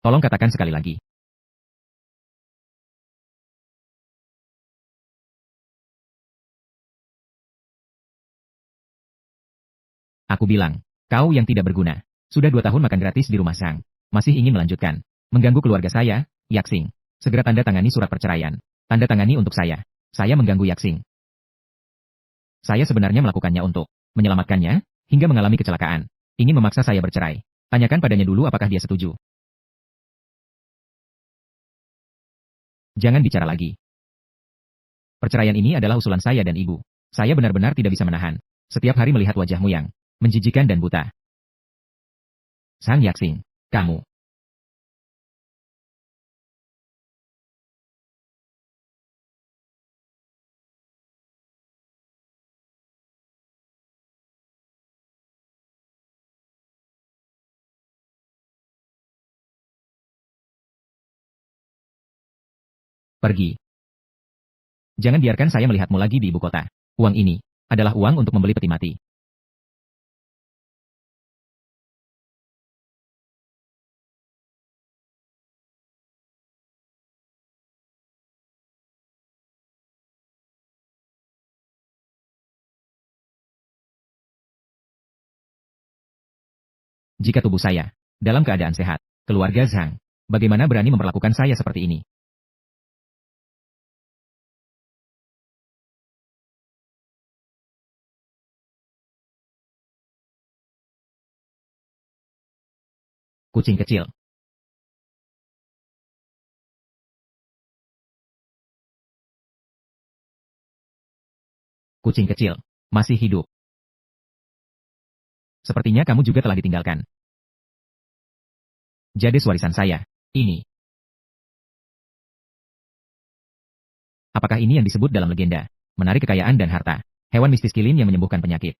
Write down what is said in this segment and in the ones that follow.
Tolong katakan sekali lagi. Aku bilang, kau yang tidak berguna. Sudah 2 tahun makan gratis di rumah Sang. Masih ingin melanjutkan. Mengganggu keluarga saya, Yaksing. Segera tanda tangani surat perceraian. Tanda tangani untuk saya. Saya mengganggu Yaksing. Saya sebenarnya melakukannya untuk menyelamatkannya, hingga mengalami kecelakaan. Ingin memaksa saya bercerai. Tanyakan padanya dulu apakah dia setuju. Jangan bicara lagi. Perceraian ini adalah usulan saya dan ibu. Saya benar-benar tidak bisa menahan. Setiap hari melihat wajahmu yang menjijikan dan buta. Sang Yaksing, kamu. Pergi. Jangan biarkan saya melihatmu lagi di ibu kota. Uang ini adalah uang untuk membeli peti mati. Jika tubuh saya dalam keadaan sehat, keluarga Zhang, bagaimana berani memperlakukan saya seperti ini? Kucing kecil. Kucing kecil. Masih hidup. Sepertinya kamu juga telah ditinggalkan. Jades warisan saya. Ini. Apakah ini yang disebut dalam legenda? Menarik kekayaan dan harta. Hewan mistis kilin yang menyembuhkan penyakit.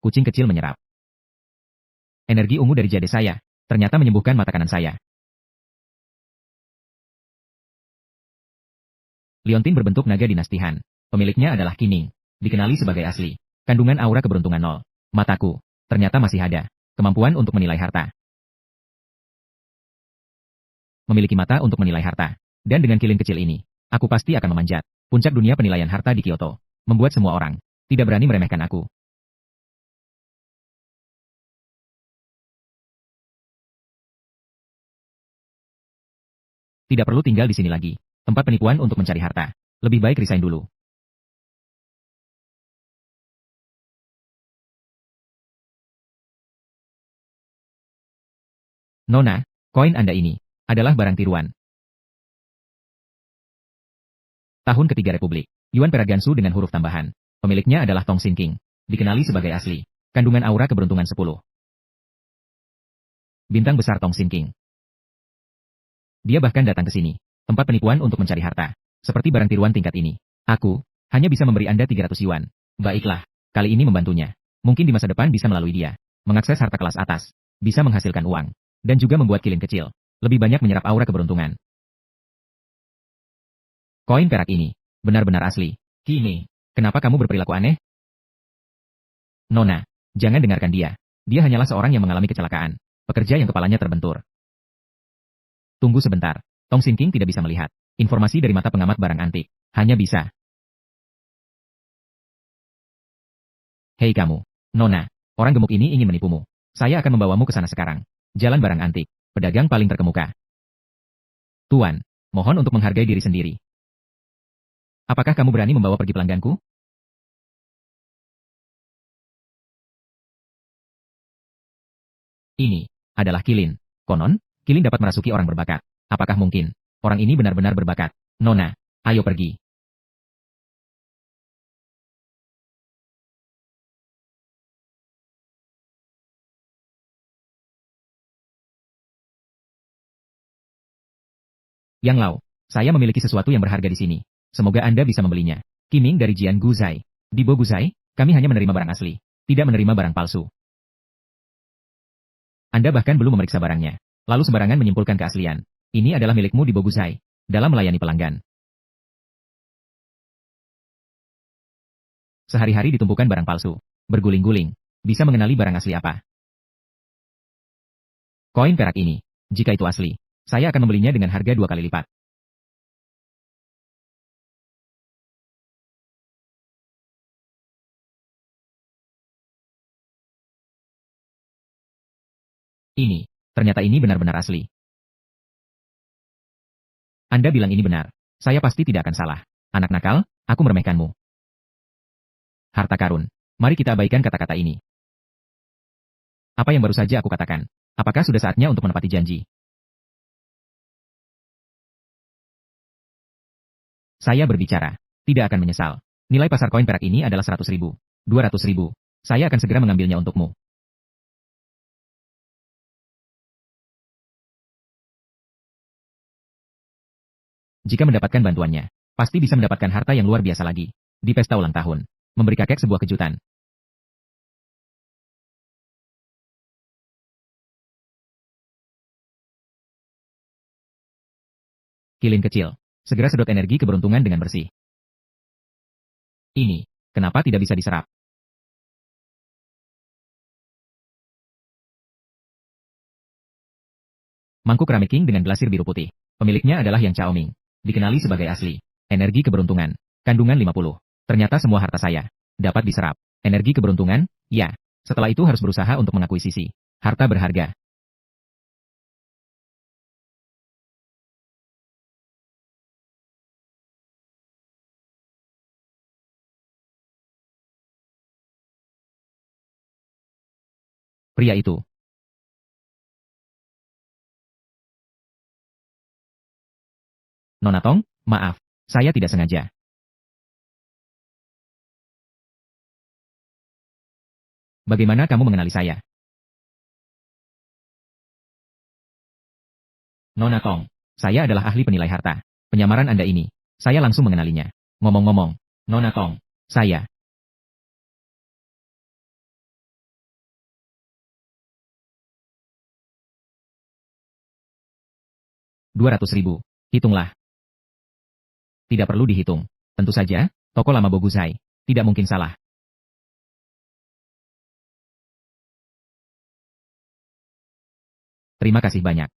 Kucing kecil menyerap energi ungu dari jade saya. Ternyata menyembuhkan mata kanan saya. Liontin berbentuk naga dinastihan. Pemiliknya adalah Kining. Dikenali sebagai asli. Kandungan aura keberuntungan 0. Mataku. Ternyata masih ada. Kemampuan untuk menilai harta. Memiliki mata untuk menilai harta. Dan dengan kilin kecil ini, aku pasti akan memanjat. Puncak dunia penilaian harta di Kyoto. Membuat semua orang tidak berani meremehkan aku. Tidak perlu tinggal di sini lagi. Tempat penipuan untuk mencari harta. Lebih baik resign dulu. Nona, koin Anda ini adalah barang tiruan. Tahun ketiga Republik. Yuan perak Gansu dengan huruf tambahan. Pemiliknya adalah Tong Sin King. Dikenali sebagai asli. Kandungan aura keberuntungan 10. Bintang besar Tong Sin King. Dia bahkan datang ke sini. Tempat penipuan untuk mencari harta. Seperti barang tiruan tingkat ini. Aku hanya bisa memberi Anda 300 yuan. Baiklah, kali ini membantunya. Mungkin di masa depan bisa melalui dia. Mengakses harta kelas atas. Bisa menghasilkan uang. Dan juga membuat kilin kecil. Lebih banyak menyerap aura keberuntungan. Koin perak ini. Benar-benar asli. Kini, kenapa kamu berperilaku aneh? Nona, jangan dengarkan dia. Dia hanyalah seorang yang mengalami kecelakaan. Pekerja yang kepalanya terbentur. Tunggu sebentar. Tong Sin King tidak bisa melihat informasi dari mata pengamat barang antik. Hanya bisa. Hei kamu. Nona, orang gemuk ini ingin menipumu. Saya akan membawamu ke sana sekarang. Jalan barang antik. Pedagang paling terkemuka. Tuan, mohon untuk menghargai diri sendiri. Apakah kamu berani membawa pergi pelangganku? Ini adalah kilin. Konon, kilin dapat merasuki orang berbakat. Apakah mungkin? Orang ini benar-benar berbakat. Nona, ayo pergi. Yang Lao, saya memiliki sesuatu yang berharga di sini. Semoga Anda bisa membelinya. Kiming dari Jian Guzai. Di Bo Guzai, kami hanya menerima barang asli. Tidak menerima barang palsu. Anda bahkan belum memeriksa barangnya. lalu sembarangan menyimpulkan keaslian. Ini adalah milikmu di Boguzai, dalam melayani pelanggan. Sehari-hari ditumpukan barang palsu, berguling-guling, bisa mengenali barang asli apa. Koin perak ini, jika itu asli, saya akan membelinya dengan harga 2 kali lipat. Ini, ternyata ini benar-benar asli. Anda bilang ini benar. Saya pasti tidak akan salah. Anak nakal, aku meremehkanmu. Harta karun. Mari kita abaikan kata-kata ini. Apa yang baru saja aku katakan? Apakah sudah saatnya untuk menepati janji? Saya berbicara. Tidak akan menyesal. Nilai pasar koin perak ini adalah 100.000. 200.000. Saya akan segera mengambilnya untukmu. Jika mendapatkan bantuannya, pasti bisa mendapatkan harta yang luar biasa lagi. Di pesta ulang tahun. Memberi kakek sebuah kejutan. Kilin kecil. Segera sedot energi keberuntungan dengan bersih. Ini, kenapa tidak bisa diserap? Mangkuk keramik king dengan glasir biru putih. Pemiliknya adalah Yang Chaoming. Dikenali sebagai asli. Energi keberuntungan. Kandungan 50. Ternyata semua harta saya dapat diserap. Energi keberuntungan? Ya. Setelah itu harus berusaha untuk mengakuisisi harta berharga. Pria itu. Nona Tong, maaf. Saya tidak sengaja. Bagaimana kamu mengenali saya? Nona Tong. Saya adalah ahli penilai harta. Penyamaran Anda ini. Saya langsung mengenalinya. Ngomong-ngomong. Nona Tong. Saya. 200.000. Hitunglah. Tidak perlu dihitung. Tentu saja, toko lama Boguzai. Tidak mungkin salah. Terima kasih banyak.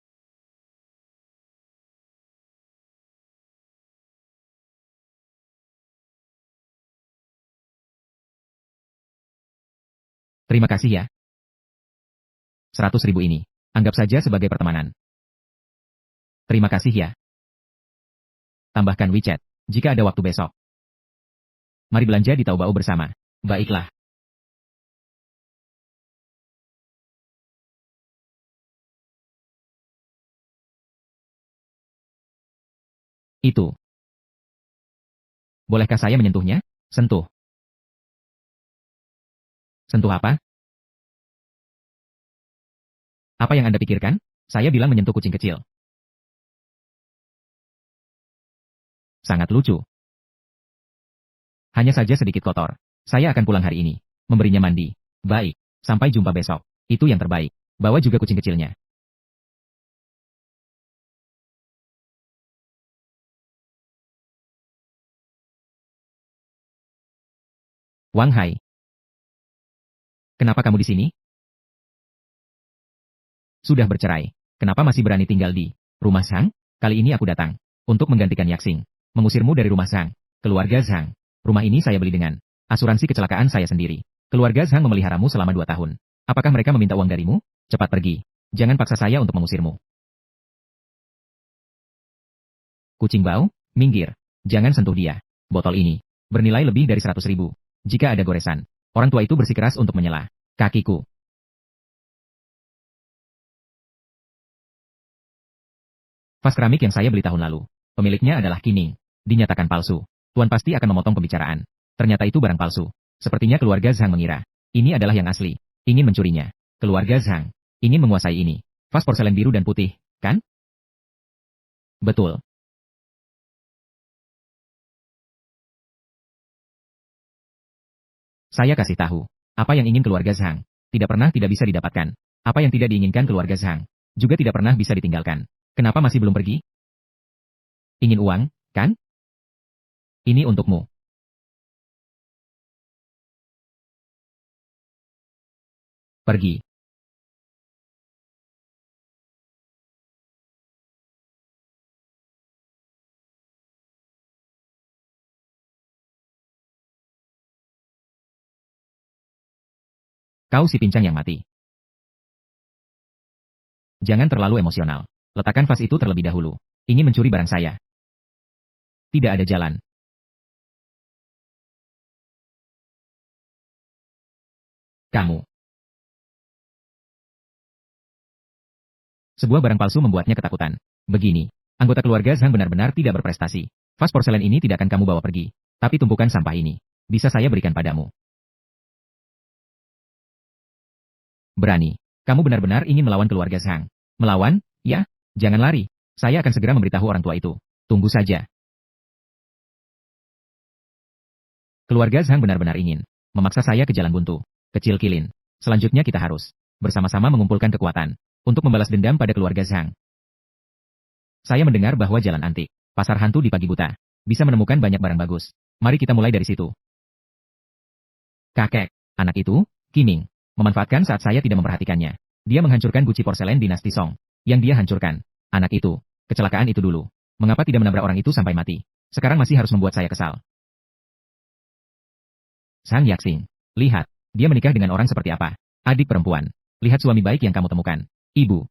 Terima kasih ya. 100.000 ini. Anggap saja sebagai pertemanan. Terima kasih ya. Tambahkan WeChat. Jika ada waktu besok. Mari belanja di Taobao bersama. Baiklah. Itu. Bolehkah saya menyentuhnya? Sentuh. Sentuh apa? Apa yang Anda pikirkan? Saya bilang menyentuh kucing kecil. Sangat lucu. Hanya saja sedikit kotor. Saya akan pulang hari ini. Memberinya mandi. Baik. Sampai jumpa besok. Itu yang terbaik. Bawa juga kucing kecilnya. Wang Hai. Kenapa kamu di sini? Sudah bercerai. Kenapa masih berani tinggal di rumah Sang? Kali ini aku datang untuk menggantikan Yaxing. Mengusirmu dari rumah Sang. Keluarga Zhang. Rumah ini saya beli dengan asuransi kecelakaan saya sendiri. Keluarga Zhang memeliharamu selama 2 tahun. Apakah mereka meminta uang darimu? Cepat pergi. Jangan paksa saya untuk mengusirmu. Kucing bau, minggir. Jangan sentuh dia. Botol ini bernilai lebih dari 100.000. Jika ada goresan, orang tua itu bersikeras untuk menyela kakiku. Vas keramik yang saya beli tahun lalu. Pemiliknya adalah Kining. Dinyatakan palsu. Tuan pasti akan memotong pembicaraan. Ternyata itu barang palsu. Sepertinya keluarga Zhang mengira. Ini adalah yang asli. Ingin mencurinya. Keluarga Zhang. Ingin menguasai ini. Vas porselen biru dan putih, kan? Betul. Saya kasih tahu. Apa yang ingin keluarga Zhang. Tidak pernah tidak bisa didapatkan. Apa yang tidak diinginkan keluarga Zhang. juga tidak pernah bisa ditinggalkan. Kenapa masih belum pergi? Ingin uang, kan? Ini untukmu. Pergi. Kau si pincang yang mati. Jangan terlalu emosional. Letakkan vas itu terlebih dahulu. Ingin mencuri barang saya. Tidak ada jalan. Kamu. Sebuah barang palsu membuatnya ketakutan. Begini. Anggota keluarga Zhang benar-benar tidak berprestasi. Vas porselen ini tidak akan kamu bawa pergi. Tapi tumpukan sampah ini. Bisa saya berikan padamu. Berani. Kamu benar-benar ingin melawan keluarga Zhang. Melawan? Ya? Jangan lari. Saya akan segera memberitahu orang tua itu. Tunggu saja. Keluarga Zhang benar-benar ingin memaksa saya ke jalan buntu. Kecil kilin. Selanjutnya kita harus bersama-sama mengumpulkan kekuatan untuk membalas dendam pada keluarga Zhang. Saya mendengar bahwa jalan antik, pasar hantu di pagi buta, bisa menemukan banyak barang bagus. Mari kita mulai dari situ. Kakek, anak itu, Qiming, memanfaatkan saat saya tidak memperhatikannya. Dia menghancurkan guci porselen dinasti Song. Yang dia hancurkan. Anak itu, kecelakaan itu dulu. Mengapa tidak menabrak orang itu sampai mati? Sekarang masih harus membuat saya kesal. Sang Yaxing, lihat, dia menikah dengan orang seperti apa? Adik perempuan. Lihat suami baik yang kamu temukan. Ibu.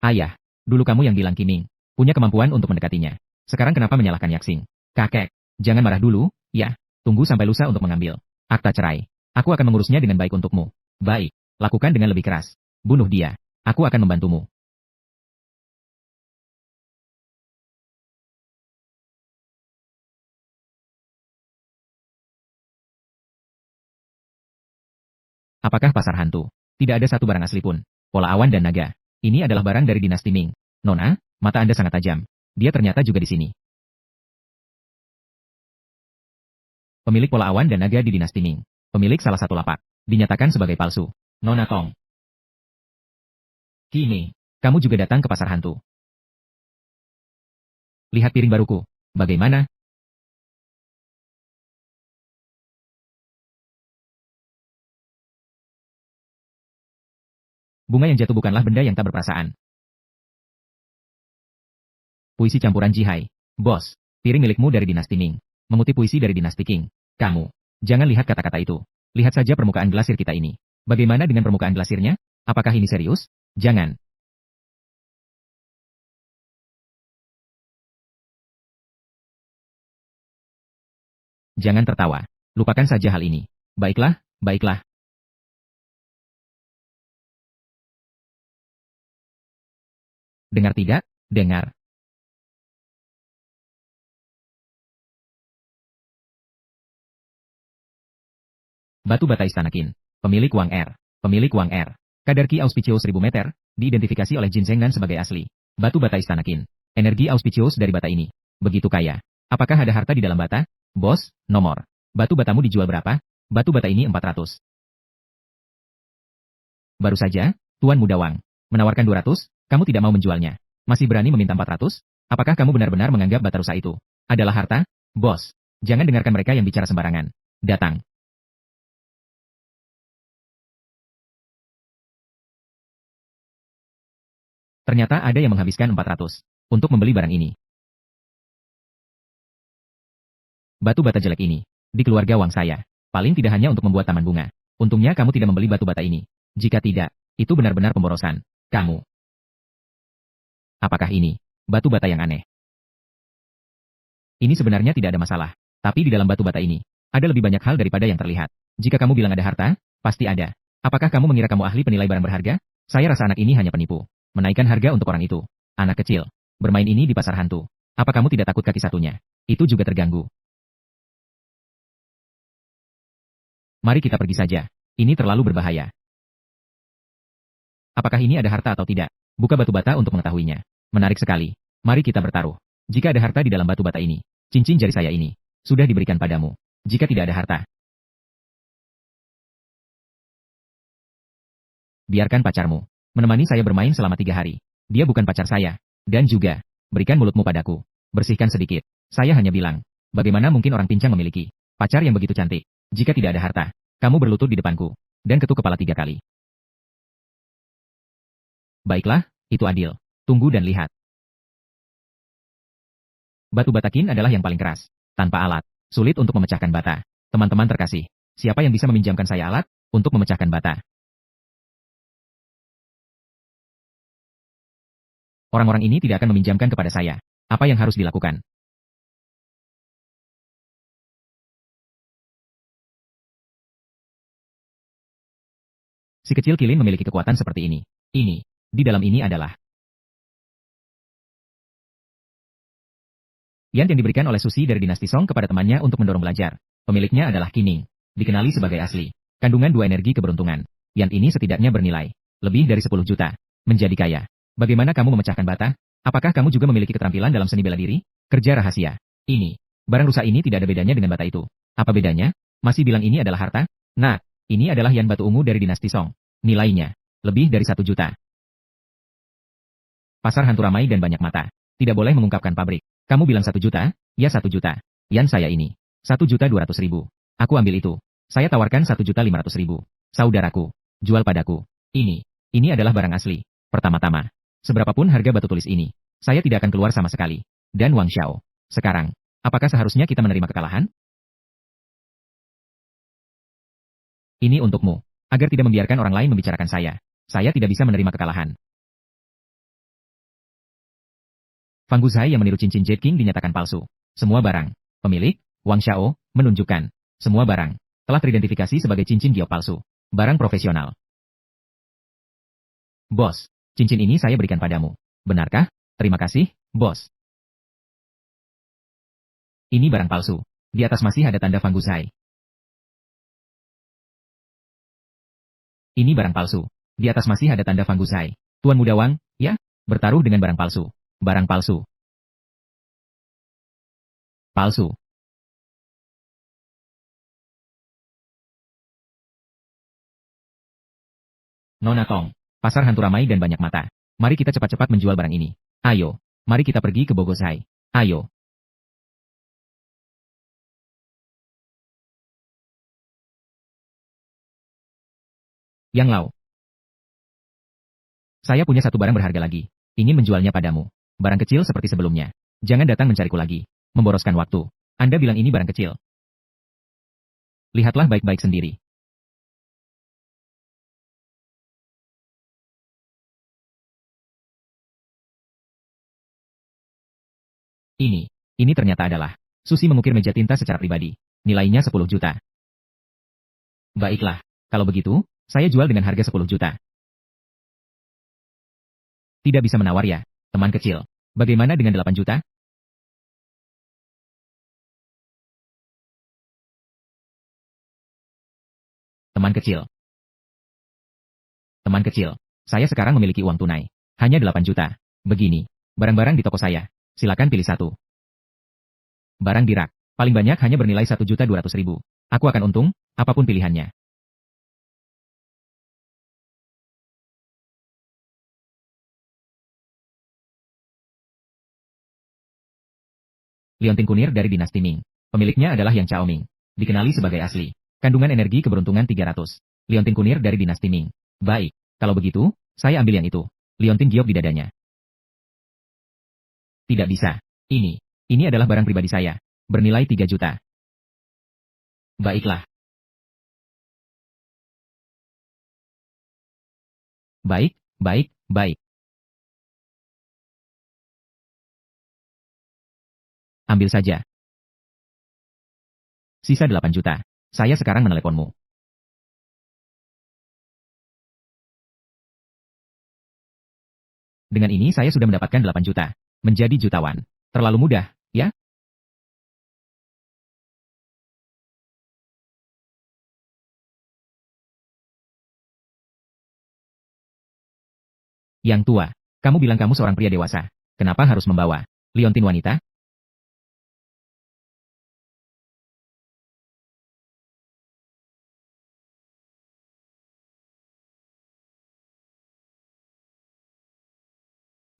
Ayah, dulu kamu yang bilang Qiming punya kemampuan untuk mendekatinya. Sekarang kenapa menyalahkan Yaxing? Kakek, jangan marah dulu, ya. Tunggu sampai lusa untuk mengambil akta cerai. Aku akan mengurusnya dengan baik untukmu. Baik, lakukan dengan lebih keras. Bunuh dia. Aku akan membantumu. Apakah pasar hantu? Tidak ada satu barang asli pun. Pola awan dan naga. Ini adalah barang dari dinasti Ming. Nona, mata Anda sangat tajam. Dia ternyata juga di sini. Pemilik pola awan dan naga di dinasti Ming. Pemilik salah satu lapak. Dinyatakan sebagai palsu. Nona Tong. Kini, kamu juga datang ke pasar hantu. Lihat piring baruku. Bagaimana? Bunga yang jatuh bukanlah benda yang tak berperasaan. Puisi campuran Jihai. Bos, piring milikmu dari dinasti Ming. Mengutip puisi dari dinasti Qing. Kamu. Jangan lihat kata-kata itu. Lihat saja permukaan glasir kita ini. Bagaimana dengan permukaan glasirnya? Apakah ini serius? Jangan. Jangan tertawa. Lupakan saja hal ini. Baiklah, baiklah. Dengar tidak? Dengar. Batu bata Istana Qin. Pemilik Wang Er. Pemilik Wang Er. Kadar Ki auspicious 1000 meter, diidentifikasi oleh Jin Zhengnan sebagai asli. Batu bata Istana Qin. Energi auspicious dari bata ini begitu kaya. Apakah ada harta di dalam bata? Bos, nomor. Batu batamu dijual berapa? Batu bata ini 400. Baru saja, Tuan Muda Wang. Menawarkan 200, kamu tidak mau menjualnya. Masih berani meminta 400? Apakah kamu benar-benar menganggap bata rusa itu adalah harta? Bos, jangan dengarkan mereka yang bicara sembarangan. Datang. Ternyata ada yang menghabiskan 400 untuk membeli barang ini. Batu bata jelek ini, di keluarga Wang saya, paling tidak hanya untuk membuat taman bunga. Untungnya kamu tidak membeli batu bata ini. Jika tidak, itu benar-benar pemborosan. Kamu. Apakah ini batu bata yang aneh? Ini sebenarnya tidak ada masalah. Tapi di dalam batu bata ini, ada lebih banyak hal daripada yang terlihat. Jika kamu bilang ada harta, pasti ada. Apakah kamu mengira kamu ahli penilai barang berharga? Saya rasa anak ini hanya penipu. Menaikkan harga untuk orang itu. Anak kecil. Bermain ini di pasar hantu. Apa kamu tidak takut kaki satunya? Itu juga terganggu. Mari kita pergi saja. Ini terlalu berbahaya. Apakah ini ada harta atau tidak? Buka batu bata untuk mengetahuinya. Menarik sekali. Mari kita bertaruh. Jika ada harta di dalam batu bata ini, cincin jari saya ini sudah diberikan padamu. Jika tidak ada harta, biarkan pacarmu menemani saya bermain selama 3 hari. Dia bukan pacar saya. Dan juga, berikan mulutmu padaku. Bersihkan sedikit. Saya hanya bilang, bagaimana mungkin orang pincang memiliki pacar yang begitu cantik? Jika tidak ada harta, kamu berlutut di depanku, dan ketuk kepala 3 kali. Baiklah, itu adil. Tunggu dan lihat. Batu batakin adalah yang paling keras. Tanpa alat, sulit untuk memecahkan bata. Teman-teman terkasih, siapa yang bisa meminjamkan saya alat untuk memecahkan bata? Orang-orang ini tidak akan meminjamkan kepada saya. Apa yang harus dilakukan? Si kecil Kilin memiliki kekuatan seperti ini. Ini, di dalam ini adalah Yan yang diberikan oleh Susi dari dinasti Song kepada temannya untuk mendorong belajar. Pemiliknya adalah Kining, dikenali sebagai asli. Kandungan 2 energi keberuntungan. Yan ini setidaknya bernilai lebih dari 10 juta. Menjadi kaya. Bagaimana kamu memecahkan bata? Apakah kamu juga memiliki keterampilan dalam seni bela diri? Kerja rahasia. Ini. Barang rusak ini tidak ada bedanya dengan bata itu. Apa bedanya? Masih bilang ini adalah harta? Nah, ini adalah Yan batu ungu dari dinasti Song. Nilainya lebih dari 1 juta. Pasar hantu ramai dan banyak mata. Tidak boleh mengungkapkan pabrik. Kamu bilang 1 juta? Ya 1 juta. Yan saya ini. 1.200.000. Aku ambil itu. Saya tawarkan 1.500.000. Saudaraku. Jual padaku. Ini. Ini adalah barang asli. Pertama-tama. Seberapapun harga batu tulis ini. Saya tidak akan keluar sama sekali. Dan Wang Xiao. Sekarang. Apakah seharusnya kita menerima kekalahan? Ini untukmu. Agar tidak membiarkan orang lain membicarakan saya. Saya tidak bisa menerima kekalahan. Fang Guzhai yang meniru cincin Jade King dinyatakan palsu. Semua barang. Pemilik, Wang Xiao, menunjukkan. Semua barang. Telah teridentifikasi sebagai cincin giok palsu. Barang profesional. Bos, cincin ini saya berikan padamu. Benarkah? Terima kasih, bos. Ini barang palsu. Di atas masih ada tanda Fang Guzhai. Ini barang palsu. Di atas masih ada tanda Fang Guzhai. Tuan Muda Wang, ya? Bertaruh dengan barang palsu. Barang palsu. Palsu. Nona Tong. Pasar hantu ramai dan banyak mata. Mari kita cepat-cepat menjual barang ini. Ayo. Mari kita pergi ke Bogosai. Ayo. Yang Lau. Saya punya satu barang berharga lagi. Ingin menjualnya padamu. Barang kecil seperti sebelumnya. Jangan datang mencariku lagi. Memboroskan waktu. Anda bilang ini barang kecil. Lihatlah baik-baik sendiri. Ini. Ini ternyata adalah. Susi mengukir meja tinta secara pribadi. Nilainya 10 juta. Baiklah. Kalau begitu, saya jual dengan harga 10 juta. Tidak bisa menawar ya, teman kecil. Bagaimana dengan 8 juta? Teman kecil. Teman kecil. Saya sekarang memiliki uang tunai. Hanya 8 juta. Begini. Barang-barang di toko saya. Silakan pilih satu. Barang di rak. Paling banyak hanya bernilai 1.200.000. Aku akan untung, apapun pilihannya. Liontin Kunir dari dinasti Ming. Pemiliknya adalah Yang Chaoming. Dikenali sebagai asli. Kandungan energi keberuntungan 300. Liontin Kunir dari dinasti Ming. Baik, kalau begitu, saya ambil yang itu. Liontin giok di dadanya. Tidak bisa. Ini. Ini adalah barang pribadi saya. Bernilai 3 juta. Baiklah. Baik, baik, baik. Ambil saja. Sisa 8 juta. Saya sekarang meneleponmu. Dengan ini saya sudah mendapatkan 8 juta. Menjadi jutawan. Terlalu mudah, ya? Yang tua. Kamu bilang kamu seorang pria dewasa. Kenapa harus membawa liontin wanita?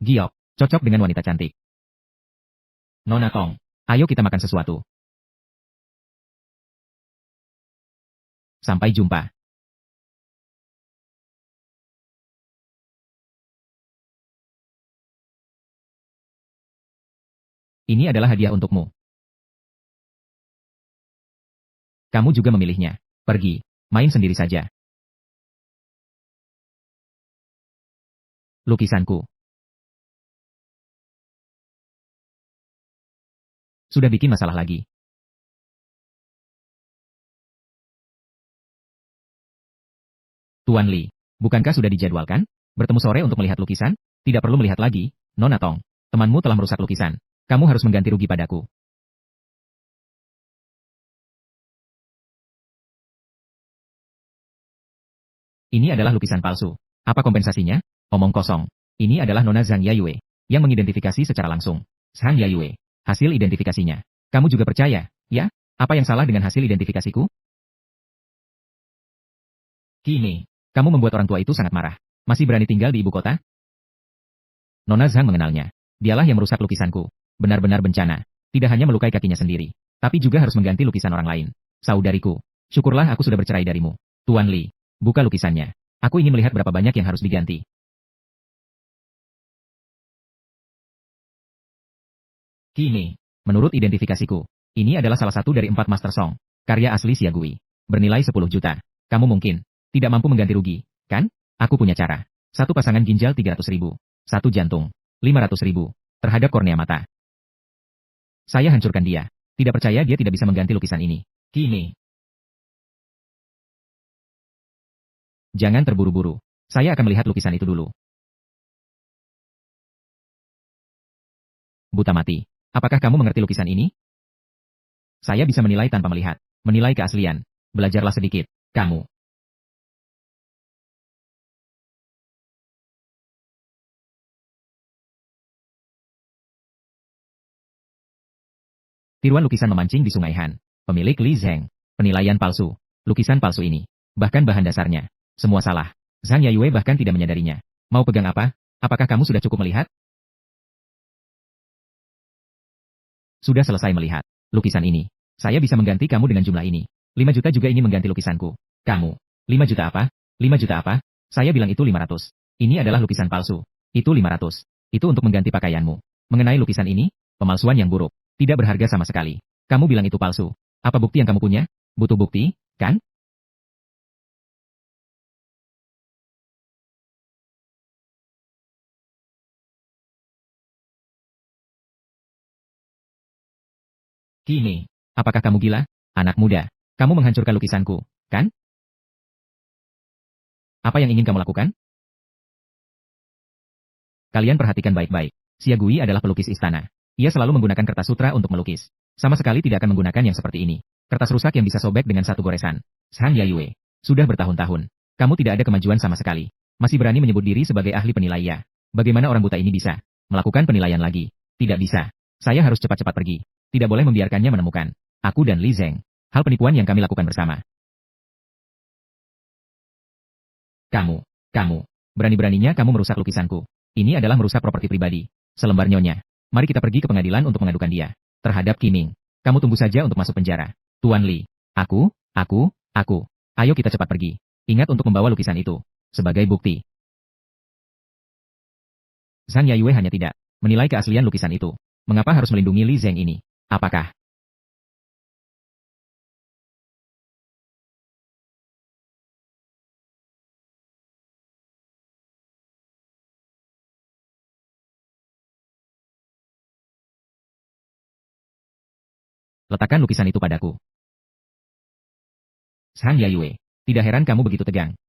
Giok, cocok dengan wanita cantik. Nona Tong, ayo kita makan sesuatu. Sampai jumpa. Ini adalah hadiah untukmu. Kamu juga memilihnya. Pergi, main sendiri saja. Lukisanku. Sudah bikin masalah lagi. Tuan Li, bukankah sudah dijadwalkan? Bertemu sore untuk melihat lukisan? Tidak perlu melihat lagi, Nona Tong. Temanmu telah merusak lukisan. Kamu harus mengganti rugi padaku. Ini adalah lukisan palsu. Apa kompensasinya? Omong kosong. Ini adalah Nona Zhang Yayue, yang mengidentifikasi secara langsung. Zhang Yayue, hasil identifikasinya. Kamu juga percaya, ya? Apa yang salah dengan hasil identifikasiku? Kini, kamu membuat orang tua itu sangat marah. Masih berani tinggal di ibu kota? Nona Zhang mengenalnya. Dialah yang merusak lukisanku. Benar-benar bencana. Tidak hanya melukai kakinya sendiri, tapi juga harus mengganti lukisan orang lain. Saudariku, syukurlah aku sudah bercerai darimu. Tuan Li, buka lukisannya. Aku ingin melihat berapa banyak yang harus diganti. Kini, menurut identifikasiku, ini adalah salah satu dari 4 Master Song, karya asli Xiagui. Bernilai 10 juta. Kamu mungkin tidak mampu mengganti rugi, kan? Aku punya cara. Satu pasangan ginjal 300.000. Satu jantung. 500.000. Terhadap kornea mata. Saya hancurkan dia. Tidak percaya dia tidak bisa mengganti lukisan ini. Kini. Jangan terburu-buru. Saya akan melihat lukisan itu dulu. Buta mati. Apakah kamu mengerti lukisan ini? Saya bisa menilai tanpa melihat. Menilai keaslian. Belajarlah sedikit. Kamu. Tiruan lukisan memancing di Sungai Han. Pemilik Li Zheng. Penilaian palsu. Lukisan palsu ini. Bahkan bahan dasarnya. Semua salah. Zhang Yayue bahkan tidak menyadarinya. Mau pegang apa? Apakah kamu sudah cukup melihat? Sudah selesai melihat. Lukisan ini. Saya bisa mengganti kamu dengan jumlah ini. 5 juta juga ingin mengganti lukisanku. Kamu. 5 juta apa? 5 juta apa? Saya bilang itu 500. Ini adalah lukisan palsu. Itu 500. Itu untuk mengganti pakaianmu. Mengenai lukisan ini, pemalsuan yang buruk. Tidak berharga sama sekali. Kamu bilang itu palsu. Apa bukti yang kamu punya? Butuh bukti, kan? Kini. Apakah kamu gila? Anak muda. Kamu menghancurkan lukisanku, kan? Apa yang ingin kamu lakukan? Kalian perhatikan baik-baik. Xiagui adalah pelukis istana. Ia selalu menggunakan kertas sutra untuk melukis. Sama sekali tidak akan menggunakan yang seperti ini. Kertas rusak yang bisa sobek dengan satu goresan. Zhang Yayue. Sudah bertahun-tahun. Kamu tidak ada kemajuan sama sekali. Masih berani menyebut diri sebagai ahli penilai ya. Bagaimana orang buta ini bisa melakukan penilaian lagi? Tidak bisa. Saya harus cepat-cepat pergi. Tidak boleh membiarkannya menemukan aku dan Li Zheng. Hal penipuan yang kami lakukan bersama. Kamu. Berani-beraninya kamu merusak lukisanku. Ini adalah merusak properti pribadi. Selembar nyonya. Mari kita pergi ke pengadilan untuk mengadukan dia. Terhadap Qiming. Kamu tunggu saja untuk masuk penjara. Tuan Li. Aku. Ayo kita cepat pergi. Ingat untuk membawa lukisan itu. Sebagai bukti. Zhang Yayue hanya tidak menilai keaslian lukisan itu. Mengapa harus melindungi Li Zheng ini? Apakah letakkan lukisan itu padaku? Zhang Yayue. Tidak heran kamu begitu tegang.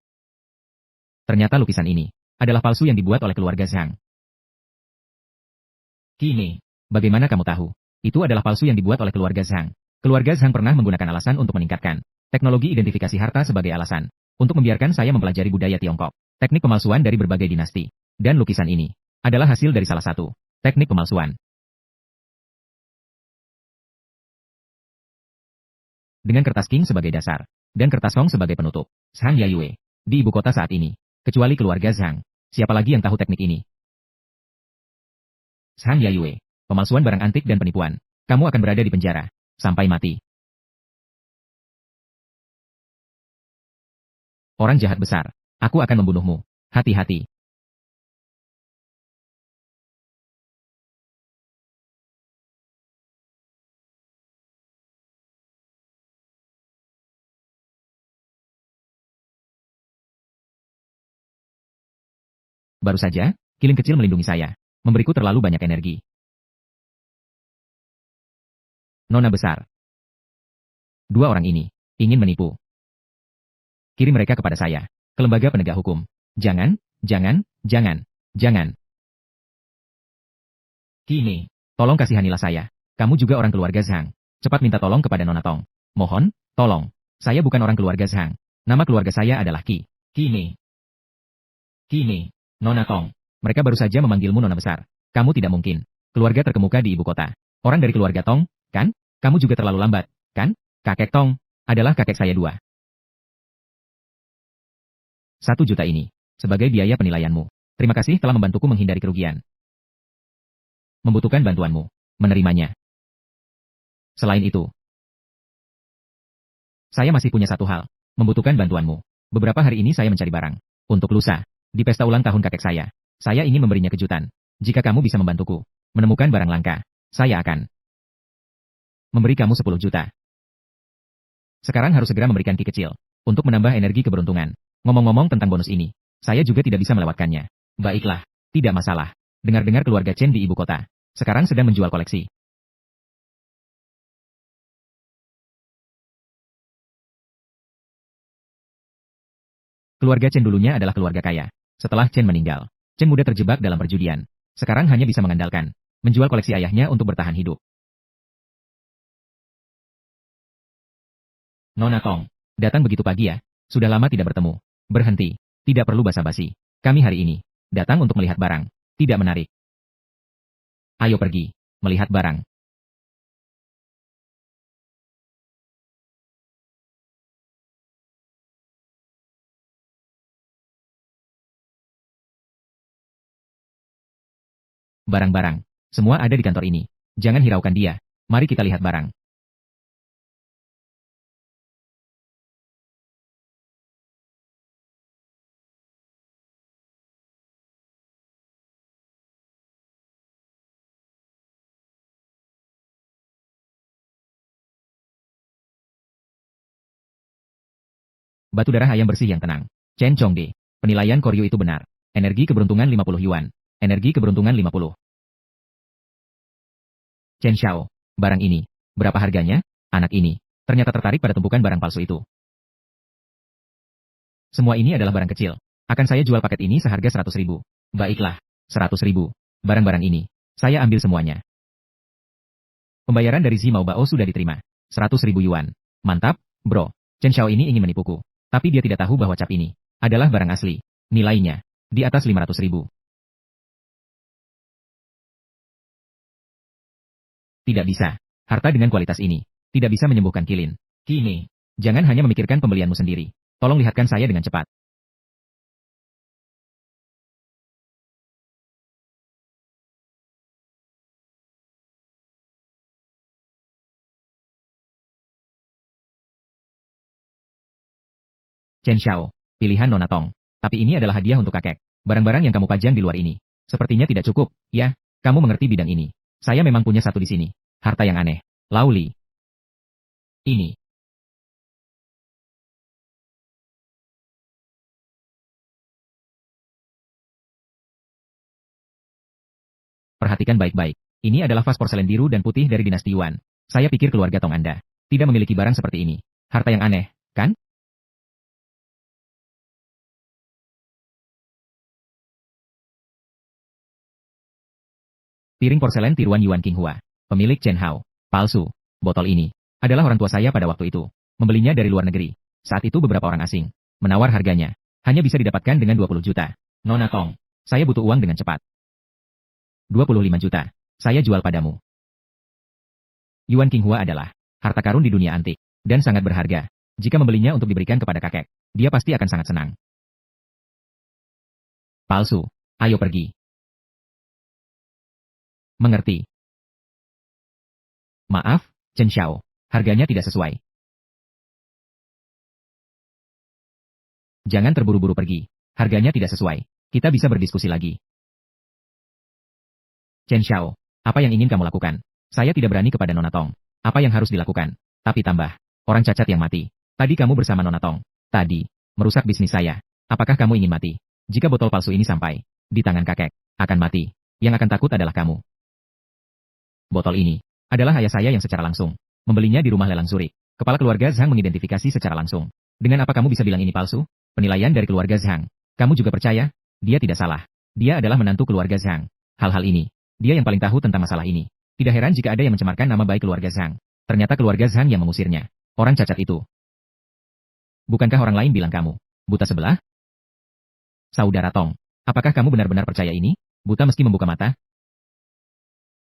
Ternyata lukisan ini adalah palsu yang dibuat oleh keluarga Zhang. Kini, bagaimana kamu tahu? Itu adalah palsu yang dibuat oleh keluarga Zhang. Keluarga Zhang pernah menggunakan alasan untuk meningkatkan teknologi identifikasi harta sebagai alasan untuk membiarkan saya mempelajari budaya Tiongkok. Teknik pemalsuan dari berbagai dinasti. Dan lukisan ini adalah hasil dari salah satu teknik pemalsuan. Dengan kertas King sebagai dasar dan kertas Song sebagai penutup. Zhang Yayue di ibu kota saat ini. Kecuali keluarga Zhang. Siapa lagi yang tahu teknik ini? Zhang Yayue. Pemalsuan barang antik dan penipuan. Kamu akan berada di penjara. Sampai mati. Orang jahat besar. Aku akan membunuhmu. Hati-hati. Baru saja, kilin kecil melindungi saya. Memberiku terlalu banyak energi. Nona besar. Dua orang ini ingin menipu. Kirim mereka kepada saya. Ke lembaga penegak hukum. Jangan, jangan, jangan, jangan. Kini, tolong kasihanilah saya. Kamu juga orang keluarga Zhang. Cepat minta tolong kepada Nona Tong. Mohon, tolong. Saya bukan orang keluarga Zhang. Nama keluarga saya adalah Qi. Kini. Kini. Nona Tong. Mereka baru saja memanggilmu Nona besar. Kamu tidak mungkin. Keluarga terkemuka di ibu kota. Orang dari keluarga Tong, kan? Kamu juga terlalu lambat, kan? Kakek Tong adalah kakek saya dua. 1 juta ini. Sebagai biaya penilaianmu. Terima kasih telah membantuku menghindari kerugian. Membutuhkan bantuanmu. Menerimanya. Selain itu, saya masih punya satu hal. Membutuhkan bantuanmu. Beberapa hari ini saya mencari barang. Untuk lusa. Di pesta ulang tahun kakek saya. Saya ingin memberinya kejutan. Jika kamu bisa membantuku. Menemukan barang langka. Saya akan memberi kamu 10 juta. Sekarang harus segera memberikan ki kecil. Untuk menambah energi keberuntungan. Ngomong-ngomong tentang bonus ini. Saya juga tidak bisa melewatkannya. Baiklah. Tidak masalah. Dengar-dengar keluarga Chen di ibu kota. Sekarang sedang menjual koleksi. Keluarga Chen dulunya adalah keluarga kaya. Setelah Chen meninggal, Chen muda terjebak dalam perjudian. Sekarang hanya bisa mengandalkan menjual koleksi ayahnya untuk bertahan hidup. Nona Tong, datang begitu pagi ya? Sudah lama tidak bertemu. Berhenti. Tidak perlu basa-basi. Kami hari ini datang untuk melihat barang. Tidak menarik. Ayo pergi. Melihat barang. Barang-barang. Semua ada di kantor ini. Jangan hiraukan dia. Mari kita lihat barang. Batu darah ayam bersih yang tenang. Chen Chongde. Penilaian Koryo itu benar. Energi keberuntungan 50 yuan. Energi keberuntungan 50. Chen Xiao. Barang ini. Berapa harganya? Anak ini. Ternyata tertarik pada tumpukan barang palsu itu. Semua ini adalah barang kecil. Akan saya jual paket ini seharga 100.000. Baiklah. 100.000. Barang-barang ini. Saya ambil semuanya. Pembayaran dari Zi Mao Bao sudah diterima. 100.000 yuan. Mantap, bro. Chen Xiao ini ingin menipuku. Tapi dia tidak tahu bahwa cap ini adalah barang asli. Nilainya di atas 500.000. Tidak bisa. Harta dengan kualitas ini tidak bisa menyembuhkan kilin. Kini, jangan hanya memikirkan pembelianmu sendiri. Tolong lihatkan saya dengan cepat. Chen Xiao, pilihan Nona Tong. Tapi ini adalah hadiah untuk kakek. Barang-barang yang kamu pajang di luar ini. Sepertinya tidak cukup, ya? Kamu mengerti bidang ini. Saya memang punya satu di sini. Harta yang aneh. Lauli. Ini. Perhatikan baik-baik. Ini adalah vas porselen biru dan putih dari dinasti Yuan. Saya pikir keluarga Tong Anda tidak memiliki barang seperti ini. Harta yang aneh, kan? Piring porselen tiruan Yuan Qinghua. Pemilik Chen Hao. Palsu. Botol ini adalah orang tua saya pada waktu itu. Membelinya dari luar negeri. Saat itu beberapa orang asing menawar harganya. Hanya bisa didapatkan dengan 20 juta. Nona Tong, saya butuh uang dengan cepat. 25 juta. Saya jual padamu. Yuan Qinghua adalah harta karun di dunia antik. Dan sangat berharga. Jika membelinya untuk diberikan kepada kakek, dia pasti akan sangat senang. Palsu. Ayo pergi. Mengerti. Maaf, Chen Xiao. Harganya tidak sesuai. Jangan terburu-buru pergi. Harganya tidak sesuai. Kita bisa berdiskusi lagi. Chen Xiao, apa yang ingin kamu lakukan? Saya tidak berani kepada Nona Tong. Apa yang harus dilakukan? Tapi tambah, orang cacat yang mati. Tadi kamu bersama Nona Tong. Tadi, merusak bisnis saya. Apakah kamu ingin mati? Jika botol palsu ini sampai di tangan kakek, akan mati. Yang akan takut adalah kamu. Botol ini adalah ayah saya yang secara langsung membelinya di rumah lelang Zurich. Kepala keluarga Zhang mengidentifikasi secara langsung. Dengan apa kamu bisa bilang ini palsu? Penilaian dari keluarga Zhang. Kamu juga percaya? Dia tidak salah. Dia adalah menantu keluarga Zhang. Hal-hal ini, dia yang paling tahu tentang masalah ini. Tidak heran jika ada yang mencemarkan nama baik keluarga Zhang. Ternyata keluarga Zhang yang mengusirnya. Orang cacat itu. Bukankah orang lain bilang kamu buta sebelah? Saudara Tong, apakah kamu benar-benar percaya ini? Buta meski membuka mata?